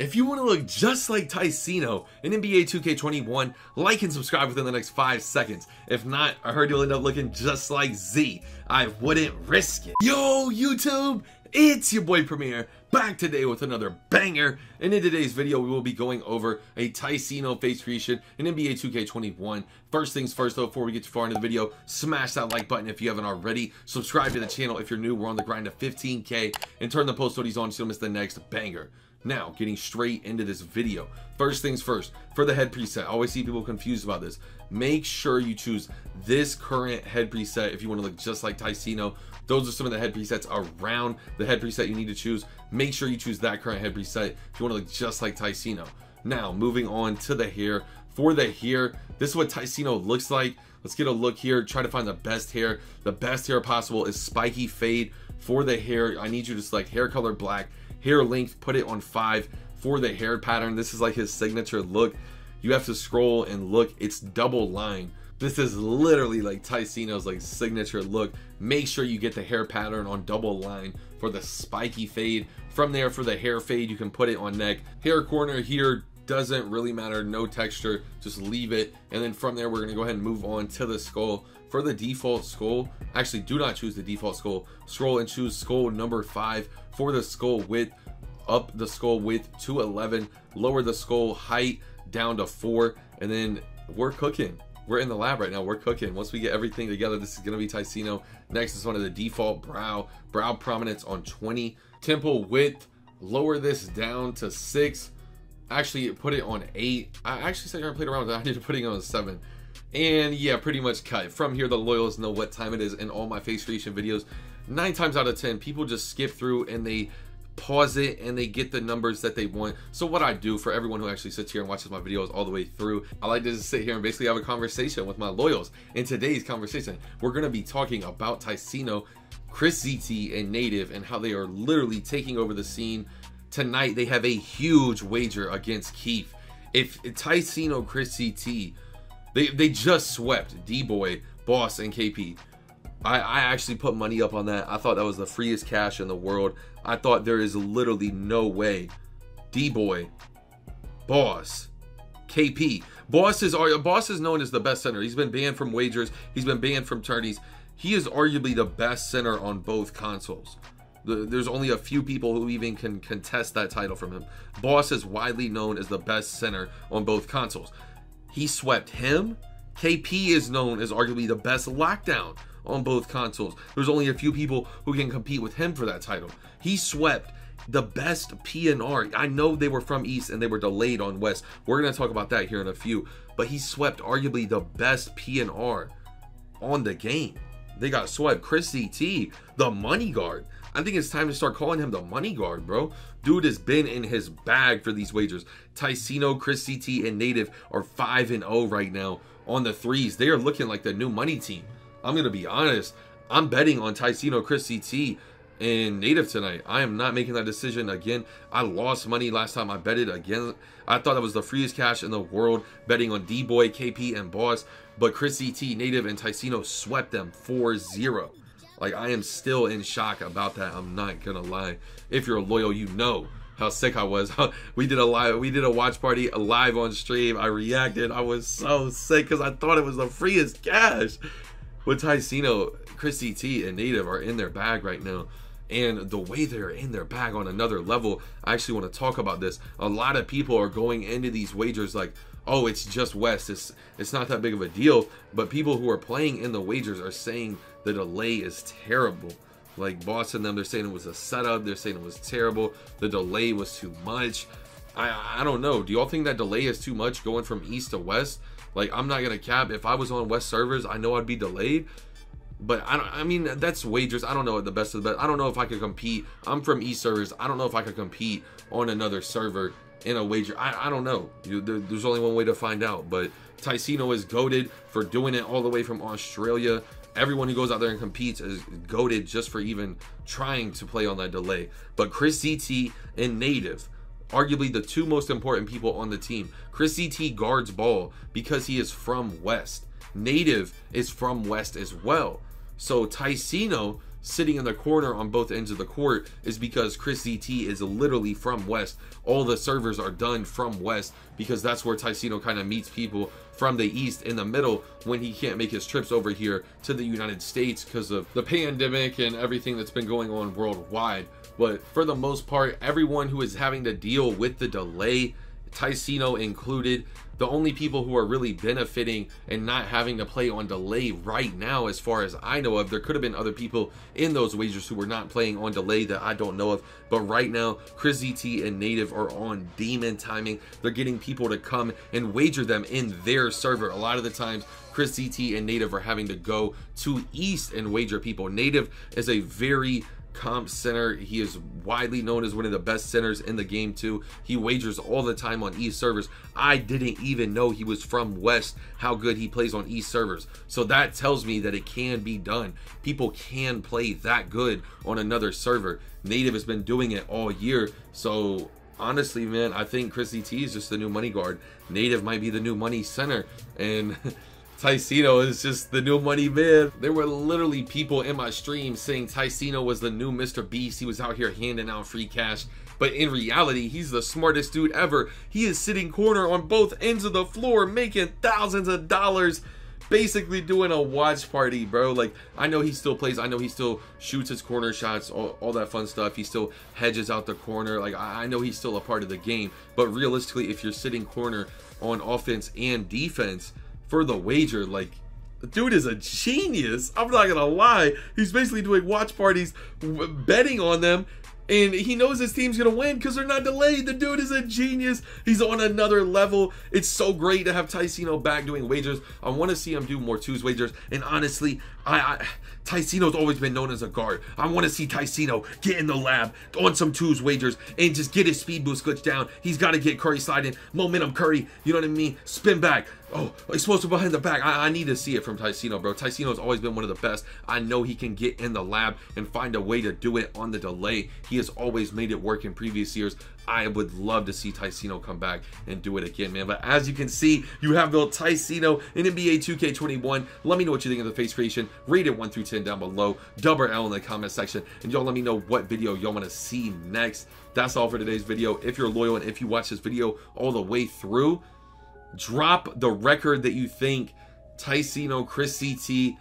If you want to look just like TYCENO in NBA 2K21, like and subscribe within the next 5 seconds. If not, I heard you'll end up looking just like Z. I wouldn't risk it. Yo, YouTube! It's your boy Premier, back today with another banger, and in today's video we will be going over a TYCENO face creation in NBA 2K21. First things first though, before we get too far into the video, smash that like button if you haven't already, subscribe to the channel if you're new, we're on the grind to 15K, and turn the post notifications on so you don't miss the next banger. Now, getting straight into this video. First things first, for the head preset, I always see people confused about this. Make sure you choose this current head preset if you want to look just like TYCENO. Those are some of the head presets around the head preset you need to choose. Make sure you choose that current head preset if you want to look just like TYCENO. Now, moving on to the hair. For the hair, this is what TYCENO looks like. Let's get a look here, try to find the best hair. The best hair possible is spiky fade. For the hair, I need you to select hair color black, hair length, put it on 5. For the hair pattern, this is like his signature look. You have to scroll and look, it's double line. This is literally like TYCENO's like signature look. Make sure you get the hair pattern on double line for the spiky fade. From there, for the hair fade, you can put it on neck. Hair corner here doesn't really matter, no texture, just leave it. And then from there, we're gonna go ahead and move on to the skull. For the default skull, actually do not choose the default skull. Scroll and choose skull number 5. For the skull width, up the skull width to 11, lower the skull height down to 4, and then we're cooking. We're in the lab right now, we're cooking. Once we get everything together, this is gonna be TYCENO. Next is one of the default brow prominence on 20. Temple width, lower this down to 6. Actually put it on 8. I actually sat here and played around with it. I ended up putting it on 7. And yeah, pretty much cut. From here, the loyals know what time it is in all my face creation videos. 9 times out of 10, people just skip through and they pause it and they get the numbers that they want. So what I do for everyone who actually sits here and watches my videos all the way through, I like to just sit here and basically have a conversation with my loyals. In today's conversation, we're going to be talking about TYCENO, Chris ZT, and Native, and how they are literally taking over the scene. Tonight, they have a huge wager against Keith. If TYCENO, Chris ZT, they just swept D-Boy, Boss, and KP. I actually put money up on that. I thought that was the freest cash in the world. I thought there is literally no way D-Boy, Boss, KP. Boss is known as the best center. He's been banned from wagers. He's been banned from tourneys. He is arguably the best center on both consoles. There's only a few people who even can contest that title from him. Boss is widely known as the best center on both consoles. He swept him. KP is known as arguably the best lockdown on both consoles. There's only a few people who can compete with him for that title. He swept the best PNR. I know they were from East and they were delayed on West. We're going to talk about that here in a few. But he swept arguably the best PNR on the game. They got swept. Chris ZT, the money guard. I think it's time to start calling him the money guard, bro. Dude has been in his bag for these wagers. TYCENO, Chris ZT, and Native are 5-0 right now on the threes. They are looking like the new money team. I'm gonna be honest, I'm betting on TYCENO, Chris ZT, and Native tonight. I am not making that decision again. I lost money last time I betted again. I thought that was the freest cash in the world, betting on D-Boy, KP, and Boss, but Chris ZT, Native, and TYCENO swept them 4-0. Like, I am still in shock about that. I'm not gonna lie. If you're loyal, you know how sick I was. We did a watch party live on stream. I reacted. I was so sick because I thought it was the freest cash. With TYCENO, Chris ZT, and Native are in their bag right now. And the way they're in their bag on another level, I actually want to talk about this. A lot of people are going into these wagers like, oh, it's just West. It's not that big of a deal. But people who are playing in the wagers are saying the delay is terrible. Like Boss and them, they're saying it was a setup. They're saying it was terrible. The delay was too much. I don't know. Do y'all think that delay is too much going from East to West? Like, I'm not gonna cap. If I was on West servers, I know I'd be delayed. But I mean, that's wagers. I don't know the best of the best. I don't know if I could compete. I'm from East servers. I don't know if I could compete on another server in a wager. I don't know. There's only one way to find out. But TYCENO is goated for doing it all the way from Australia. Everyone who goes out there and competes is goated just for even trying to play on that delay. But Chris ZT and Native, arguably the two most important people on the team. Chris ZT guards ball because he is from West. Native is from West as well. So TYCENO sitting in the corner on both ends of the court is because ChrisZT is literally from West. All the servers are done from West because that's where TYCENO kind of meets people from the East in the middle when he can't make his trips over here to the United States because of the pandemic and everything that's been going on worldwide. But for the most part, everyone who is having to deal with the delay, TYCENO included, the only people who are really benefiting and not having to play on delay right now, as far as I know of, there could have been other people in those wagers who were not playing on delay that I don't know of, but right now ChrisZT and Native are on demon timing. They're getting people to come and wager them in their server. A lot of the times ChrisZT and Native are having to go to East and wager people. Native is a very comp center. He is widely known as one of the best centers in the game too. He wagers all the time on East servers. I didn't even know he was from West, how good he plays on East servers. So that tells me that it can be done. People can play that good on another server. Native has been doing it all year. So honestly, man, I think ChrisZT is just the new money guard. Native might be the new money center, and TYCENO is just the new money man. There were literally people in my stream saying TYCENO was the new Mr. Beast. He was out here handing out free cash. But in reality, he's the smartest dude ever. He is sitting corner on both ends of the floor, making thousands of dollars, basically doing a watch party, bro. Like, I know he still plays. I know he still shoots his corner shots, all that fun stuff. He still hedges out the corner. Like, I know he's still a part of the game. But realistically, if you're sitting corner on offense and defense for the wager, like, the dude is a genius. I'm not gonna lie. He's basically doing watch parties, betting on them, and he knows his team's gonna win because they're not delayed. The dude is a genius. He's on another level. It's so great to have TYCENO back doing wagers. I want to see him do more twos wagers. And honestly, TYCENO's always been known as a guard. I want to see TYCENO get in the lab on some twos wagers and just get his speed boost glitch down. He's got to get Curry sliding, momentum Curry, you know what I mean? Spin back. Oh, explosive behind the back. I need to see it from TYCENO, bro. TYCENO's always been one of the best. I know he can get in the lab and find a way to do it on the delay. He has always made it work in previous years. I would love to see TYCENO come back and do it again, man. But as you can see, you have built TYCENO in NBA 2K21. Let me know what you think of the face creation. Rate it 1 through 10 down below. Double L in the comment section. And y'all let me know what video y'all want to see next. That's all for today's video. If you're loyal and if you watch this video all the way through, drop the record that you think TYCENO, ChrisZT,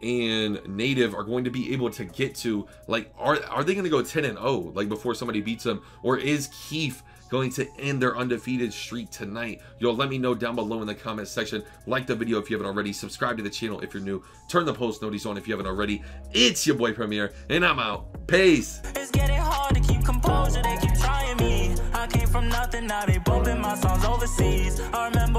and Native are going to be able to get to. Like, are they going to go 10-0 like before somebody beats them, or is Keith going to end their undefeated streak tonight? Y'all let me know down below in the comment section. Like the video if you haven't already, subscribe to the channel if you're new, turn the post notice on if you haven't already. It's your boy Premier, and I'm out. Peace. It's getting hard to keep composure, they keep trying me. I came from nothing, now they bumping my songs overseas. I remember